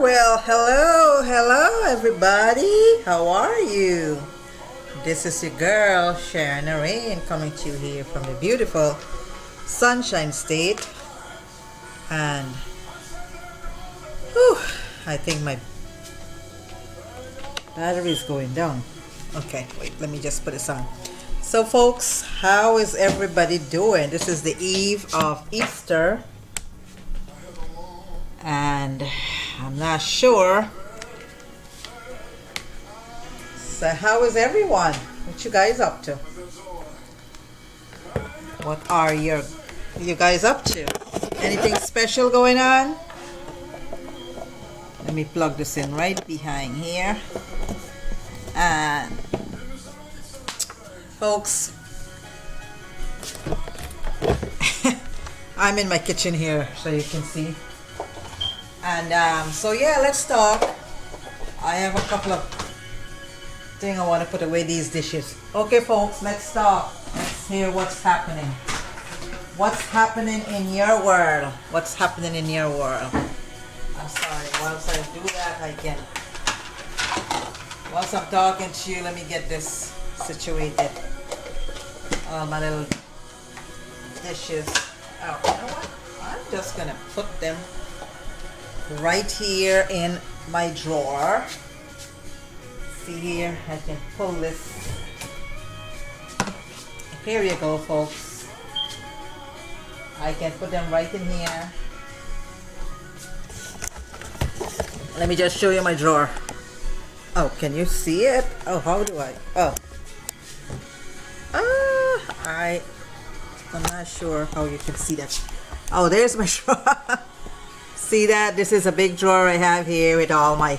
Well, hello everybody. How are you? This is your girl Sharon Naraine coming to you here from the beautiful Sunshine State. And I think my battery is going down. Okay, wait, let me just put this on. So folks, how is everybody doing? This is the eve of Easter, and I'm not sure. So how is everyone? What you guys up to? What are you guys up to? Anything special going on? Let me plug this in right behind here. And folks, I'm in my kitchen here so you can see. And so yeah, let's talk. I have a couple of things I want to put away these dishes. Okay folks, let's talk. Let's hear what's happening. What's happening in your world? What's happening in your world? I'm sorry, whilst I do that, whilst I'm talking to you, let me get this situated. My little dishes out. You know what? I'm just gonna put them right here in my drawer. See here, I can pull this. Here you go, folks. I can put them right in here. Let me just show you my drawer. Oh, can you see it? Oh, how do I? Oh. I'm not sure how you can see that. Oh, there's my drawer. See that? This is a big drawer I have here with all my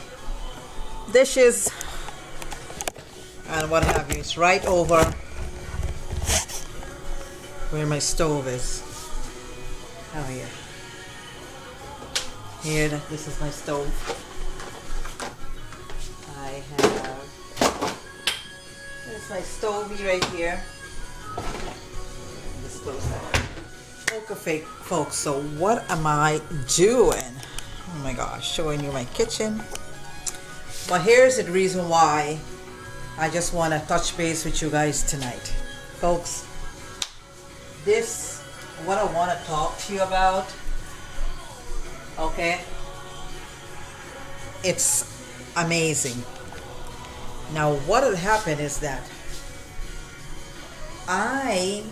dishes and what have you. It's right over where my stove is. Oh yeah. Here, this is my stove. I have this is my stovey right here. Just close that. Okay, folks. So what am I doing? Oh my gosh, showing you my kitchen. But here's the reason why I just want to touch base with you guys tonight, folks. What I want to talk to you about. Okay, it's amazing. Now what had happened is that I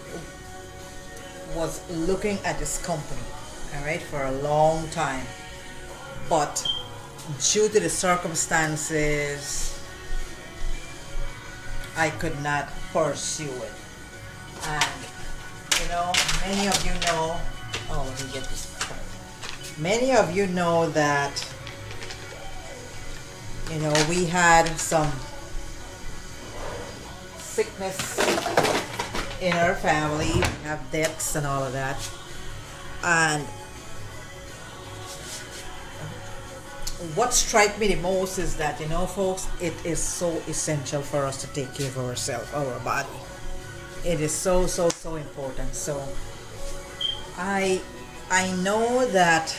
was looking at this company, all right, for a long time, but due to the circumstances I could not pursue it. And you know, many of you know, oh, let me get this. Many of you know that, you know, we had some sickness in our family. We have deaths and all of that. And what strikes me the most is that, you know, folks, it is so essential for us to take care of ourselves, our body. It is so important. So I know that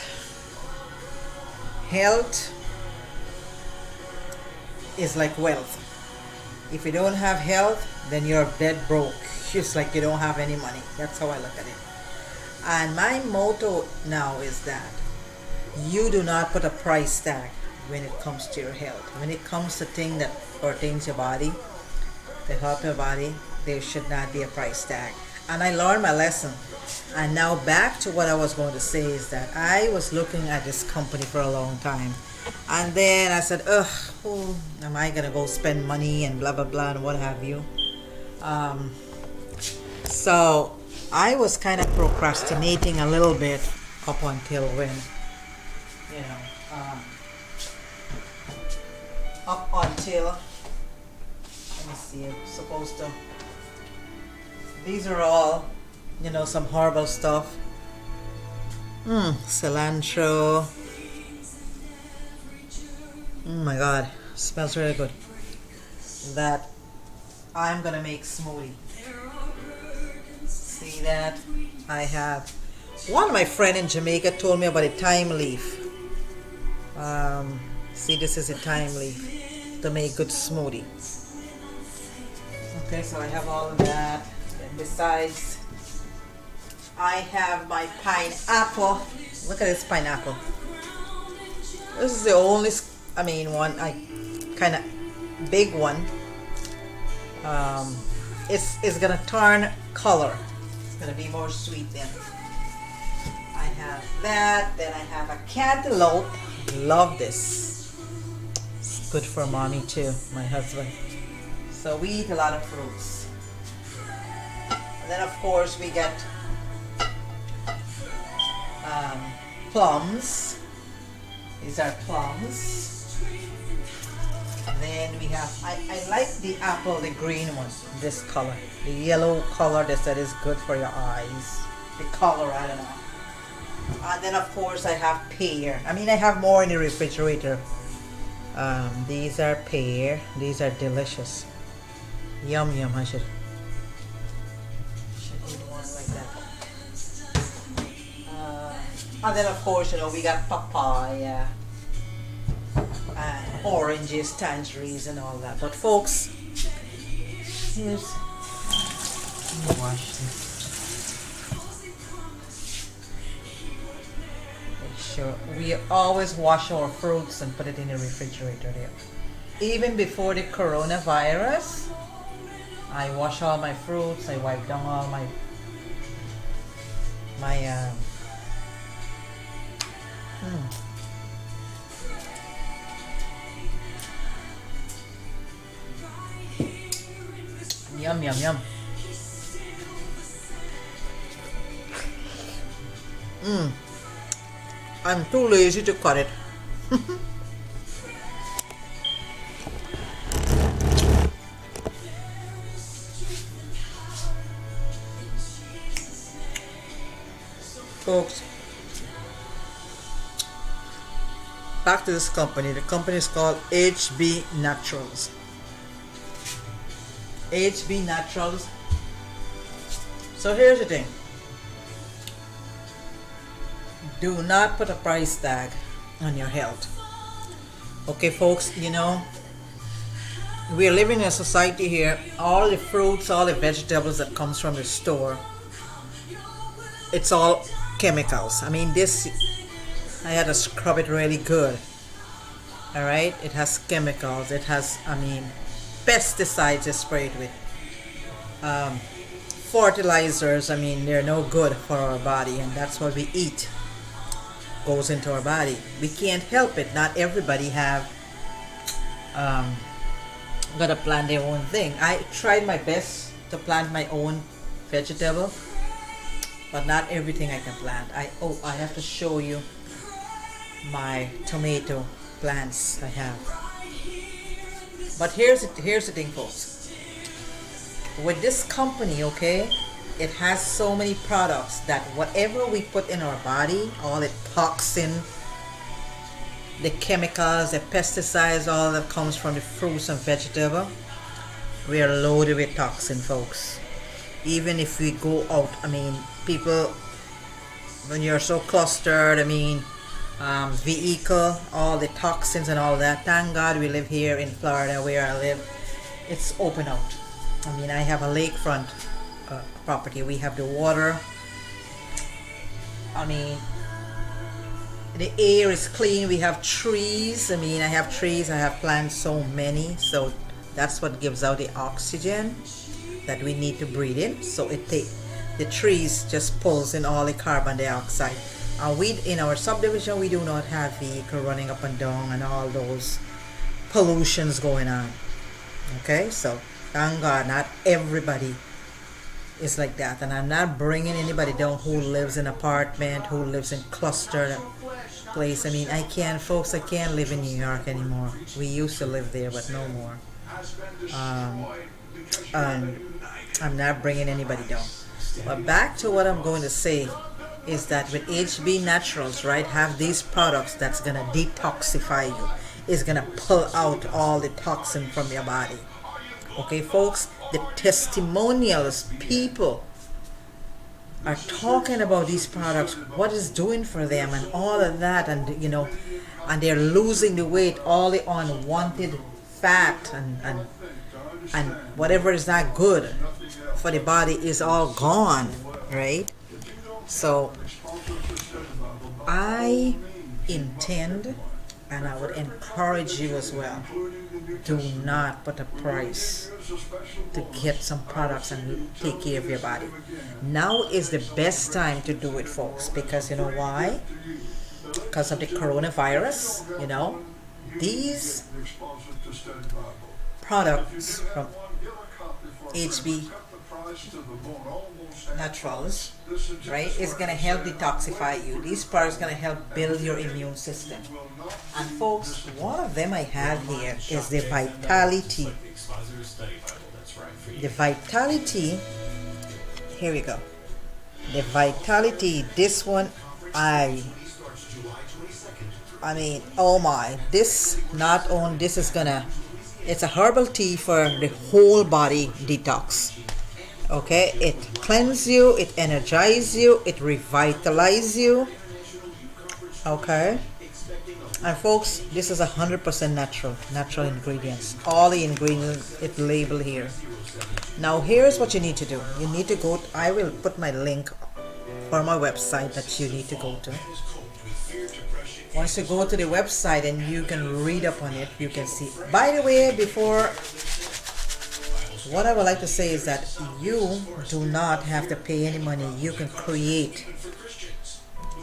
health is like wealth. If you don't have health, then you're dead broke. Just like you don't have any money. That's how I look at it. And my motto now is that you do not put a price tag when it comes to your health. When it comes to things that pertains your body, to help your body, there should not be a price tag. And I learned my lesson. And now back to what I was going to say is that I was looking at this company for a long time. And then I said, oh, am I going to go spend money and blah, blah, blah, and what have you. So I was kind of procrastinating a little bit up until when, you know, up until, let me see, I'm supposed to, these are all, you know, some herbal stuff. Cilantro. Oh my god, smells really good. That I'm gonna make smoothie. See that? I have one of my friend in Jamaica told me about a thyme leaf. See, this is a timely to make good smoothie. Okay, so I have all of that. And besides, I have my pineapple. Look at this pineapple. This is the only, one, kind of big one. It's gonna turn color. It's gonna be more sweet then. I have that. Then I have a cantaloupe. Love this. It's good for mommy too, my husband. So we eat a lot of fruits. And then of course we get plums. These are plums. Then we have, I like the apple, the green one, this color. The yellow color, they said is good for your eyes. The color, I don't know. And then of course I have pear. I have more in the refrigerator. These are pear. These are delicious. Yum yum. I should eat one like that. And then of course, we got papaya and oranges, tangerines and all that. But folks, here's, let me wash this. Make sure we always wash our fruits and put it in the refrigerator there. Even before the coronavirus, I wash all my fruits. I wipe down all my Yum yum yum. I'm too lazy to cut it. Folks, back to this company. The company is called Hbnaturals. Hbnaturals. So here's the thing. Do not put a price tag on your health. Okay, folks, we're living in a society here. All the fruits, all the vegetables that comes from the store, it's all chemicals. This, I had to scrub it really good. All right, it has chemicals. It has, pesticides is sprayed with. Fertilizers, they're no good for our body, and that's what we eat. Goes into our body. We can't help it. Not everybody have gotta plant their own thing. I tried my best to plant my own vegetable, but not everything I can plant. I have to show you my tomato plants I have. But here's the thing, folks. With this company, okay, it has so many products that whatever we put in our body, all the toxin, the chemicals, the pesticides, all that comes from the fruits and vegetable, we are loaded with toxin, folks. Even if we go out, people, when you're so clustered, vehicle, all the toxins and all that. Thank God we live here in Florida where I live. It's open out. I have a lakefront property. We have the water. The air is clean. We have trees. I have trees. I have plants, so many. So that's what gives out the oxygen that we need to breathe in. So the trees just pulls in all the carbon dioxide. We in our subdivision, we do not have vehicle running up and down and all those pollutions going on. Okay, so thank God not everybody is like that, and I'm not bringing anybody down who lives in apartment, who lives in clustered place. I can't live in New York anymore. We used to live there, but no more. I'm not bringing anybody down. But back to what I'm going to say is that with Hbnaturals, right, have these products that's gonna detoxify you. It's gonna pull out all the toxin from your body. Okay, folks, the testimonials, people are talking about these products, what it's doing for them, and all of that, and and they're losing the weight, all the unwanted fat and whatever is not good for the body is all gone, right? So I intend, and I would encourage you as well, do not put a price to get some products and take care of your body. Now is the best time to do it, folks, because you know why? Because of the coronavirus, these products from Hbnaturals, right, is going to help detoxify you. These products are going to help build your immune system. And folks, one of them I have here is the Vitality. The Vitality, here we go. The Vitality, this one, I mean, oh my, this is gonna, it's a herbal tea for the whole body detox. Okay, it cleanses you, it energizes you, it revitalizes you. Okay, and folks, this is 100% natural ingredients. All the ingredients it labeled here. Now here's what you need to do. You need to go, I will put my link for my website that you need to go to. Once you go to the website and you can read up on it, you can see. By the way, before, what I would like to say is that you do not have to pay any money. You can create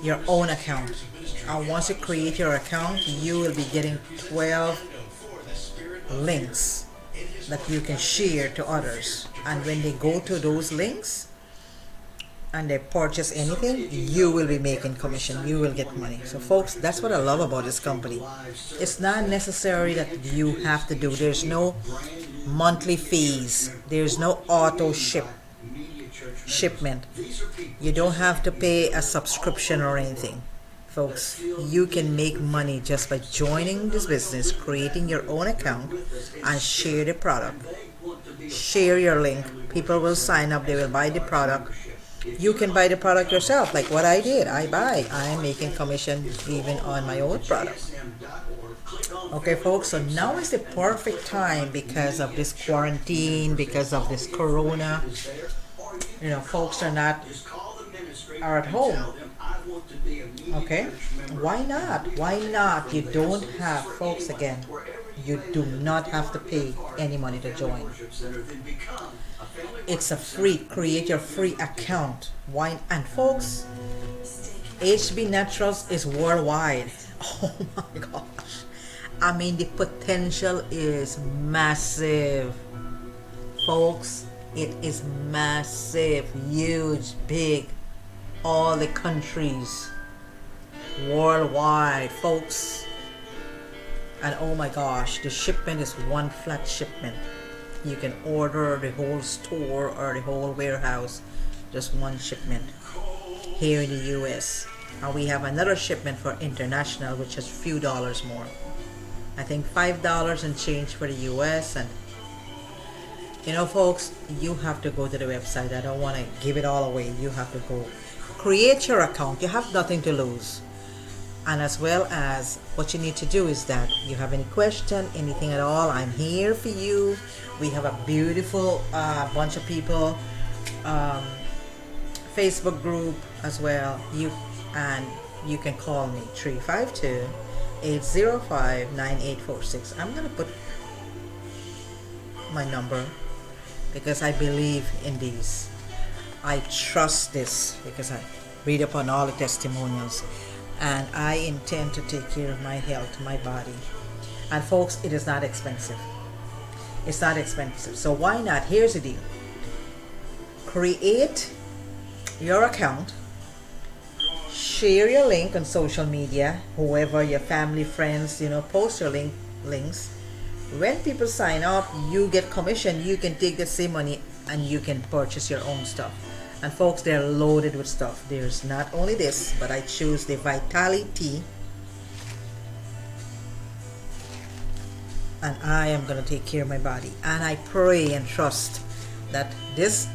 your own account. And once you create your account, you will be getting 12 links that you can share to others. And when they go to those links and they purchase anything, you will be making commission. You will get money. So folks, that's what I love about this company. It's not necessary that you have to do. There's no monthly fees. There's no auto shipment. You don't have to pay a subscription or anything. Folks, you can make money just by joining this business, creating your own account, and share the product. Share your link. People will sign up. They will buy the product. You can buy the product yourself, like what I did. I'm making commission even on my own product. Okay, folks, so now is the perfect time because of this quarantine, because of this corona. Folks are at home. Okay, why not? You don't have, folks, again, you do not have to pay any money to join. It's a free, create your free account. Why? And folks, Hbnaturals is worldwide. Oh my gosh, I mean, the potential is massive, folks. It is massive, huge, big. All the countries worldwide, folks. And oh my gosh, the shipment is one flat shipment. You can order the whole store or the whole warehouse, just one shipment here in the US. And we have another shipment for international, which is a few dollars more. I think $5 and change for the US. And folks, you have to go to the website. I don't want to give it all away. You have to go create your account. You have nothing to lose. And as well as what you need to do is that you have any question, anything at all, I'm here for you. We have a beautiful bunch of people, Facebook group as well. You can call me 352-805-9846. I'm gonna put my number because I believe in these. I trust this because I read upon all the testimonials, and I intend to take care of my health, my body. And folks, it is not expensive. It's not expensive. So why not? Here's the deal. Create your account, share your link on social media, whoever, your family, friends, post your links. When people sign up, you get commission. You can take the same money and you can purchase your own stuff. And folks, they're loaded with stuff. There's not only this, but I choose the Vitality. And I am going to take care of my body. And I pray and trust that this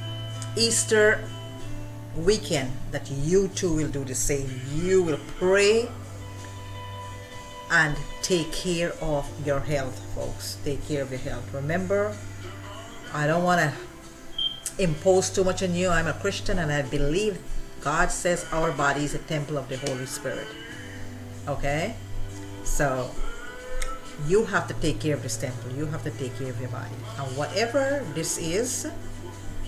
Easter weekend that you too will do the same. You will pray and take care of your health, folks. Take care of your health. Remember, I don't want to impose too much on you. I'm a Christian and I believe God says our body is a temple of the Holy Spirit. Okay? So you have to take care of this temple. You have to take care of your body. And whatever this is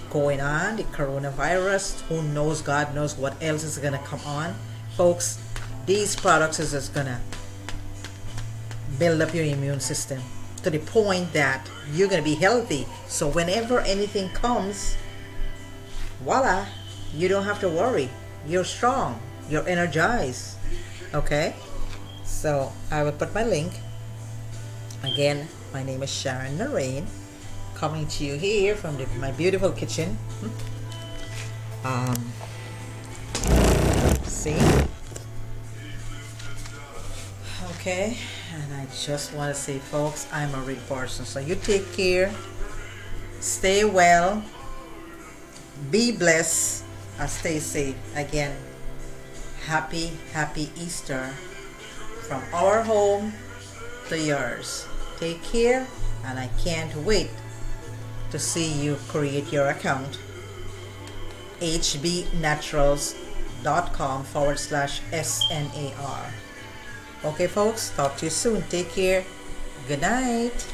going on, the coronavirus, who knows, God knows what else is going to come on. Folks, these products is just going to build up your immune system to the point that you're going to be healthy. So whenever anything comes, voila, you don't have to worry. You're strong. You're energized. Okay? So I will put my link. Again, my name is Sharon Naraine, coming to you here from my beautiful kitchen. See? Okay, and I just want to say, folks, I'm a real person. So you take care, stay well, be blessed, and stay safe. Again, happy Easter from our home to yours. Take care, and I can't wait to see you create your account. hbnaturals.com/SNAR. Okay, folks, talk to you soon. Take care. Good night.